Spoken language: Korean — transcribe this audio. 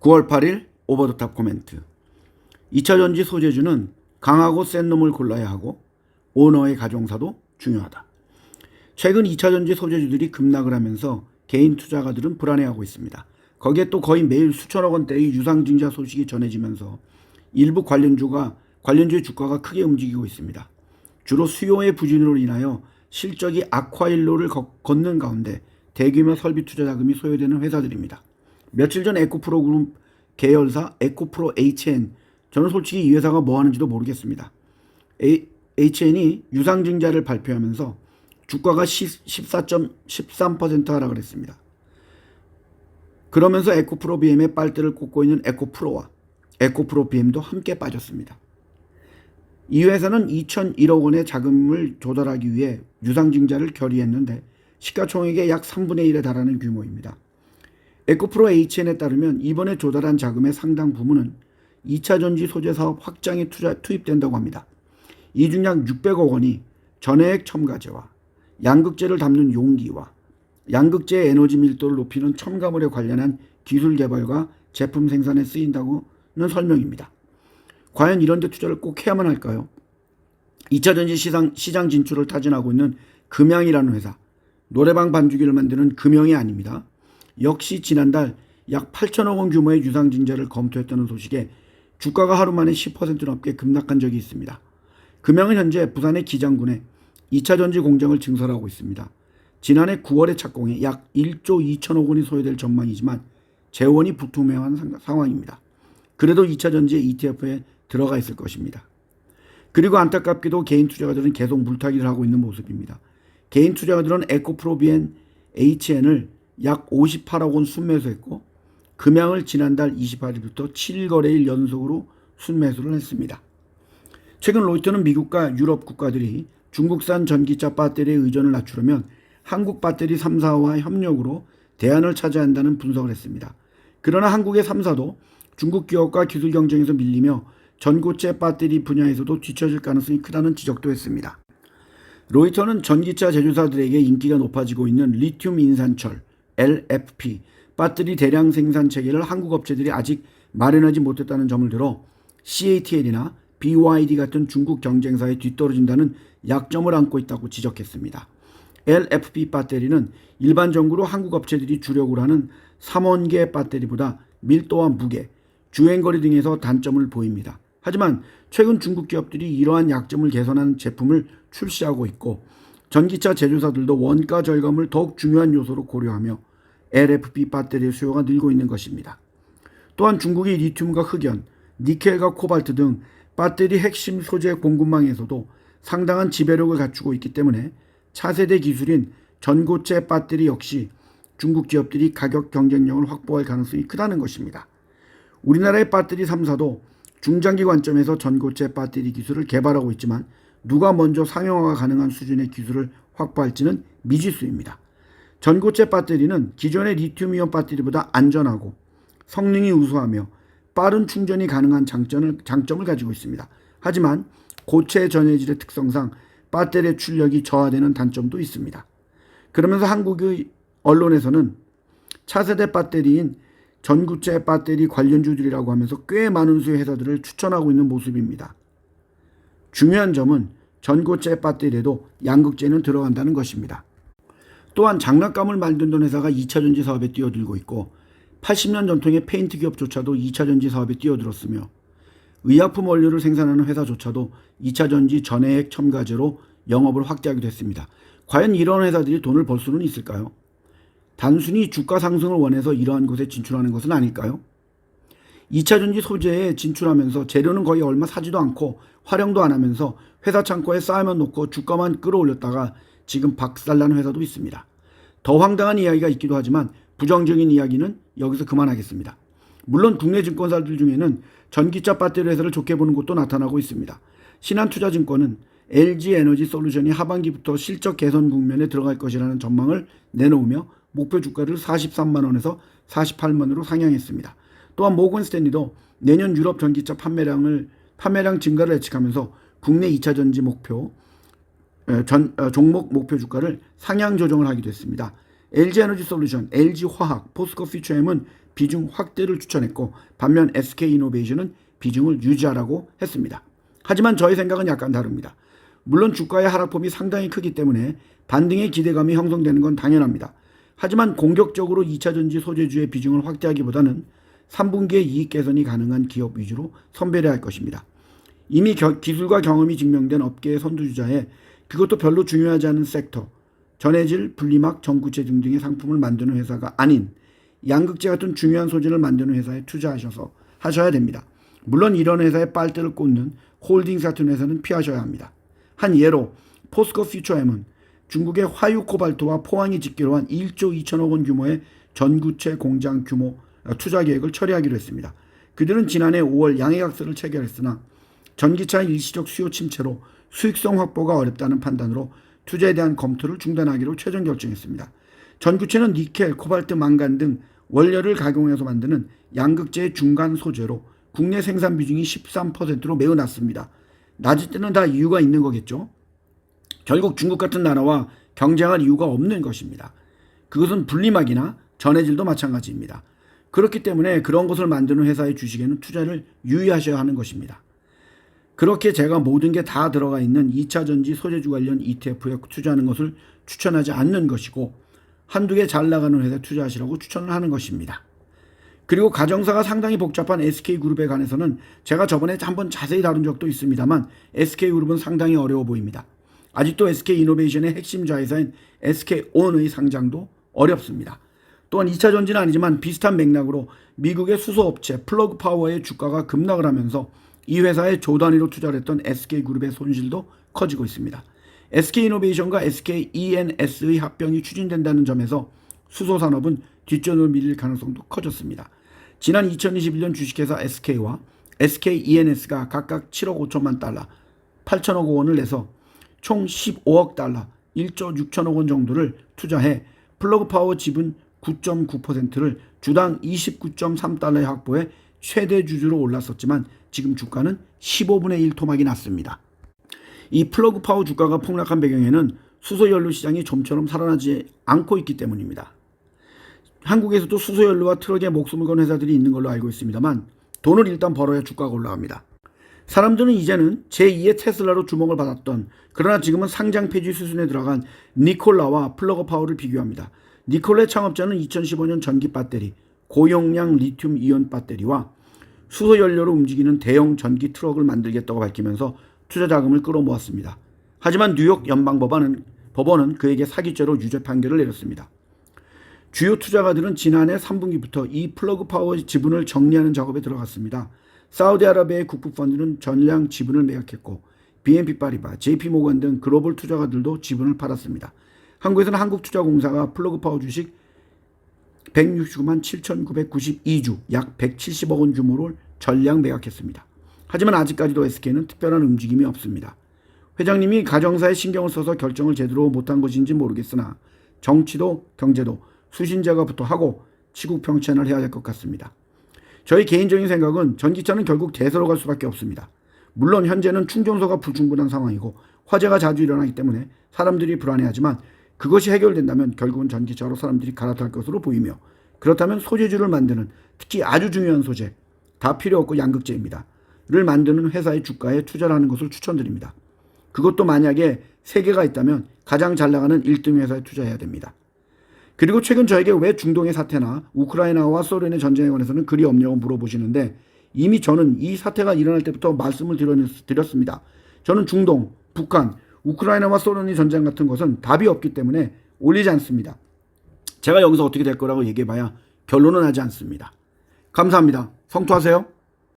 9월 8일 오버더탑 코멘트. 2차전지 소재주는 강하고 센 놈을 골라야 하고 오너의 가정사도 중요하다. 최근 2차전지 소재주들이 급락을 하면서 개인 투자가들은 불안해하고 있습니다. 거기에 또 거의 매일 수천억 원대의 유상증자 소식이 전해지면서 일부 관련주의 주가가 크게 움직이고 있습니다. 주로 수요의 부진으로 인하여 실적이 악화일로를 걷는 가운데 대규모 설비 투자 자금이 소요되는 회사들입니다. 며칠 전 에코프로 그룹 계열사 에코프로 HN, 저는 솔직히 이 회사가 뭐 하는지도 모르겠습니다. HN이 유상증자를 발표하면서 주가가 14.13% 하락을 했습니다. 그러면서 에코프로 BM의 빨대를 꽂고 있는 에코프로와 에코프로 BM도 함께 빠졌습니다. 이 회사는 2,001억 원의 자금을 조달하기 위해 유상증자를 결의했는데 시가총액의 약 3분의 1에 달하는 규모입니다. 에코프로 HN에 따르면 이번에 조달한 자금의 상당 부분은 2차전지 소재 사업 확장에 투입된다고 합니다. 이 중 약 600억 원이 전해액 첨가제와 양극재를 담는 용기와 양극재의 에너지 밀도를 높이는 첨가물에 관련한 기술 개발과 제품 생산에 쓰인다고는 설명입니다. 과연 이런 데 투자를 꼭 해야만 할까요? 2차전지 시장 진출을 타진하고 있는 금양이라는 회사, 노래방 반죽기를 만드는 금영이 아닙니다. 역시 지난달 약 8천억 원 규모의 유상증자를 검토했다는 소식에 주가가 하루 만에 10% 넘게 급락한 적이 있습니다. 금양은 현재 부산의 기장군에 2차전지 공장을 증설하고 있습니다. 지난해 9월에 착공해 약 1조 2천억 원이 소요될 전망이지만 재원이 불투명한 상황입니다. 그래도 2차전지의 ETF에 들어가 있을 것입니다. 그리고 안타깝게도 개인 투자가들은 계속 물타기를 하고 있는 모습입니다. 개인 투자가들은 에코프로 BM HN을 약 58억 원 순매수했고 금양을 지난달 28일부터 7거래일 연속으로 순매수를 했습니다. 최근 로이터는 미국과 유럽 국가들이 중국산 전기차 배터리의 의존을 낮추려면 한국 배터리 3사와 협력으로 대안을 찾아야 한다는 분석을 했습니다. 그러나 한국의 3사도 중국 기업과 기술 경쟁에서 밀리며 전고체 배터리 분야에서도 뒤처질 가능성이 크다는 지적도 했습니다. 로이터는 전기차 제조사들에게 인기가 높아지고 있는 리튬 인산철 LFP 배터리 대량 생산 체계를 한국 업체들이 아직 마련하지 못했다는 점을 들어 CATL이나 BYD 같은 중국 경쟁사에 뒤떨어진다는 약점을 안고 있다고 지적했습니다. LFP 배터리는 일반적으로 한국 업체들이 주력으로 하는 3원계 배터리보다 밀도와 무게, 주행거리 등에서 단점을 보입니다. 하지만 최근 중국 기업들이 이러한 약점을 개선한 제품을 출시하고 있고 전기차 제조사들도 원가 절감을 더욱 중요한 요소로 고려하며 LFP 배터리의 수요가 늘고 있는 것입니다. 또한 중국이 리튬과 흑연, 니켈과 코발트 등 배터리 핵심 소재 공급망에서도 상당한 지배력을 갖추고 있기 때문에 차세대 기술인 전고체 배터리 역시 중국 기업들이 가격 경쟁력을 확보할 가능성이 크다는 것입니다. 우리나라의 배터리 3사도 중장기 관점에서 전고체 배터리 기술을 개발하고 있지만 누가 먼저 상용화가 가능한 수준의 기술을 확보할지는 미지수입니다. 전고체 배터리는 기존의 리튬이온 배터리보다 안전하고 성능이 우수하며 빠른 충전이 가능한 장점을 가지고 있습니다. 하지만 고체 전해질의 특성상 배터리의 출력이 저하되는 단점도 있습니다. 그러면서 한국의 언론에서는 차세대 배터리인 전고체 배터리 관련주들이라고 하면서 꽤 많은 수의 회사들을 추천하고 있는 모습입니다. 중요한 점은 전고체 배터리에도 양극재는 들어간다는 것입니다. 또한 장난감을 만드는 회사가 2차전지 사업에 뛰어들고 있고 80년 전통의 페인트 기업조차도 2차전지 사업에 뛰어들었으며 의약품 원료를 생산하는 회사조차도 2차전지 전해액 첨가제로 영업을 확대하기도 했습니다. 과연 이런 회사들이 돈을 벌 수는 있을까요? 단순히 주가 상승을 원해서 이러한 곳에 진출하는 것은 아닐까요? 2차전지 소재에 진출하면서 재료는 거의 얼마 사지도 않고 활용도 안 하면서 회사 창고에 쌓아만 놓고 주가만 끌어올렸다가 지금 박살난 회사도 있습니다. 더 황당한 이야기가 있기도 하지만 부정적인 이야기는 여기서 그만하겠습니다. 물론 국내 증권사들 중에는 전기차 배터리 회사를 좋게 보는 곳도 나타나고 있습니다. 신한투자증권은 LG에너지솔루션이 하반기부터 실적 개선 국면에 들어갈 것이라는 전망을 내놓으며 목표 주가를 43만 원에서 48만으로 상향했습니다. 또한 모건스탠리도 내년 유럽 전기차 판매량 증가를 예측하면서 국내 2차전지 종목 목표 주가를 상향 조정을 하기도 했습니다. LG에너지솔루션, LG화학, 포스코피처엠은 비중 확대를 추천했고 반면 SK이노베이션은 비중을 유지하라고 했습니다. 하지만 저의 생각은 약간 다릅니다. 물론 주가의 하락폭이 상당히 크기 때문에 반등의 기대감이 형성되는 건 당연합니다. 하지만 공격적으로 2차전지 소재주의 비중을 확대하기보다는 3분기에 이익 개선이 가능한 기업 위주로 선별해야 할 것입니다. 이미 기술과 경험이 증명된 업계의 선두주자에 그것도 별로 중요하지 않은 섹터, 전해질, 분리막, 전구체 등등의 상품을 만드는 회사가 아닌 양극재 같은 중요한 소재를 만드는 회사에 하셔야 됩니다. 물론 이런 회사에 빨대를 꽂는 홀딩스 같은 회사는 피하셔야 합니다. 한 예로 포스코 퓨처엠은 중국의 화유 코발트와 포항이 짓기로 한 1조 2천억 원 규모의 전구체 공장 규모 투자 계획을 처리하기로 했습니다. 그들은 지난해 5월 양해각서를 체결했으나 전기차 일시적 수요 침체로 수익성 확보가 어렵다는 판단으로 투자에 대한 검토를 중단하기로 최종 결정했습니다. 전구체는 니켈, 코발트, 망간 등 원료를 가공해서 만드는 양극재의 중간 소재로 국내 생산 비중이 13%로 매우 낮습니다. 낮을 때는 다 이유가 있는 거겠죠. 결국 중국 같은 나라와 경쟁할 이유가 없는 것입니다. 그것은 분리막이나 전해질도 마찬가지입니다. 그렇기 때문에 그런 것을 만드는 회사의 주식에는 투자를 유의하셔야 하는 것입니다. 그렇게 제가 모든 게 다 들어가 있는 2차전지 소재주 관련 ETF에 투자하는 것을 추천하지 않는 것이고 한두 개 잘 나가는 회사에 투자하시라고 추천을 하는 것입니다. 그리고 가정사가 상당히 복잡한 SK그룹에 관해서는 제가 저번에 한번 자세히 다룬 적도 있습니다만 SK그룹은 상당히 어려워 보입니다. 아직도 SK이노베이션의 핵심 자회사인 SK온의 상장도 어렵습니다. 또한 2차전지는 아니지만 비슷한 맥락으로 미국의 수소업체 플러그파워의 주가가 급락을 하면서 이 회사에 조 단위로 투자를 했던 SK그룹의 손실도 커지고 있습니다. SK이노베이션과 SKENS의 합병이 추진된다는 점에서 수소산업은 뒷전으로 밀릴 가능성도 커졌습니다. 지난 2021년 주식회사 SK와 SKENS가 각각 7억 5천만 달러, 8천억 원을 내서 총 15억 달러, 1조 6천억 원 정도를 투자해 플러그파워 지분 9.9%를 주당 29.3달러에 확보해 최대 주주로 올랐었지만 지금 주가는 15분의 1 토막이 났습니다. 이 플러그파워 주가가 폭락한 배경에는 수소연료 시장이 좀처럼 살아나지 않고 있기 때문입니다. 한국에서도 수소연료와 트럭에 목숨을 건 회사들이 있는 걸로 알고 있습니다만 돈을 일단 벌어야 주가가 올라갑니다. 사람들은 이제는 제2의 테슬라로 주목을 받았던 그러나 지금은 상장 폐지 수순에 들어간 니콜라와 플러그파워를 비교합니다. 니콜라의 창업자는 2015년 전기 배터리, 고용량 리튬 이온 배터리와 수소연료로 움직이는 대형 전기 트럭을 만들겠다고 밝히면서 투자 자금을 끌어모았습니다. 하지만 뉴욕 연방법원은 그에게 사기죄로 유죄 판결을 내렸습니다. 주요 투자가들은 지난해 3분기부터 이 플러그파워 지분을 정리하는 작업에 들어갔습니다. 사우디아라비아의 국부펀드는 전량 지분을 매각했고 BNP 파리바, JP모건 등 글로벌 투자가들도 지분을 팔았습니다. 한국에서는 한국투자공사가 플러그파워 주식 169만 7,992주, 약 170억 원 규모를 전량 매각했습니다. 하지만 아직까지도 SK는 특별한 움직임이 없습니다. 회장님이 가정사에 신경을 써서 결정을 제대로 못한 것인지 모르겠으나 정치도 경제도 수신자가부터 하고 치국평천을 해야 될 것 같습니다. 저희 개인적인 생각은 전기차는 결국 대세로 갈 수밖에 없습니다. 물론 현재는 충전소가 불충분한 상황이고 화재가 자주 일어나기 때문에 사람들이 불안해하지만 그것이 해결된다면 결국은 전기차로 사람들이 갈아탈 것으로 보이며 그렇다면 소재주를 만드는 특히 아주 중요한 소재, 다 필요 없고 양극재입니다. 를 만드는 회사의 주가에 투자를 하는 것을 추천드립니다. 그것도 만약에 3개가 있다면 가장 잘 나가는 1등 회사에 투자해야 됩니다. 그리고 최근 저에게 왜 중동의 사태나 우크라이나와 소련의 전쟁에 관해서는 그리 없냐고 물어보시는데 이미 저는 이 사태가 일어날 때부터 말씀을 드렸습니다. 저는 중동, 북한, 우크라이나와 소련의 전쟁 같은 것은 답이 없기 때문에 올리지 않습니다. 제가 여기서 어떻게 될 거라고 얘기해봐야 결론은 하지 않습니다. 감사합니다. 성투하세요.